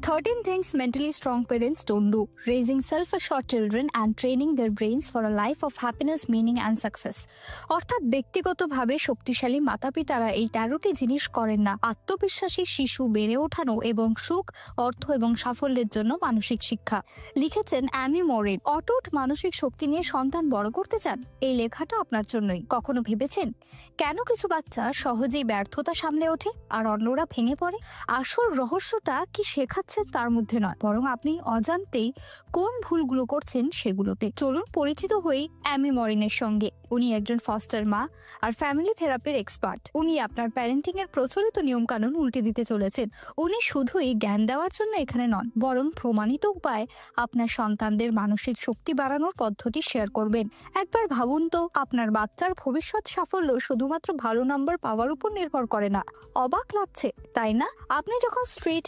13 things mentally strong parents don't do. Raising self-assured children and training their brains for a life of happiness, meaning and success. অর্থাৎ ব্যক্তিগতভাবে শক্তিশালী মাতাপিতারা এই 13টি জিনিস করেন না। আত্মবিশ্বাসী শিশু বেড়ে ওঠানো এবং সুখ, অর্থ এবং সাফল্যের জন্য মানসিক শিক্ষা। লিখেছেন অ্যামি মরিন। অটুট মানসিক শক্তি নিয়ে সন্তান বড় করতে চান? এই লেখাটা আপনার জন্যই। কখনো ভেবেছেন কেন কিছু বাচ্চা সহজেই ব্যর্থতা সামলে ওঠে আর অন্যরা ভেঙে পড়ে? আসল রহস্যটা কি শেখাচ্ছেন তার মধ্যে নয়, বরং আপনি অজান্তেই কোন ভুলগুলো করছেন সেগুলোতে। চলুন পরিচিত হই অ্যামি মরিনের সঙ্গে। উনি একজন ফস্টার মা আর ফ্যামিলি থেরাপির এক্সপার্ট। উনি আপনার প্যারেন্টিং এর প্রচলিত নিয়ম কানুন উল্টে দিতে চলেছেন। উনি শুধুই জ্ঞান দেওয়ার জন্য এখানে নন, বরং প্রমাণিত উপায় আপনার সন্তানদের মানসিক শক্তি বাড়ানোর পদ্ধতি শেয়ার করবেন। একবার ভাবুন তো, আপনার বাচ্চার ভবিষ্যৎ সাফল্য শুধুমাত্র ভালো নাম্বার পাওয়ার উপর নির্ভর করে না। অবাক লাগছে তাই না? আপনি যখন স্ট্রেট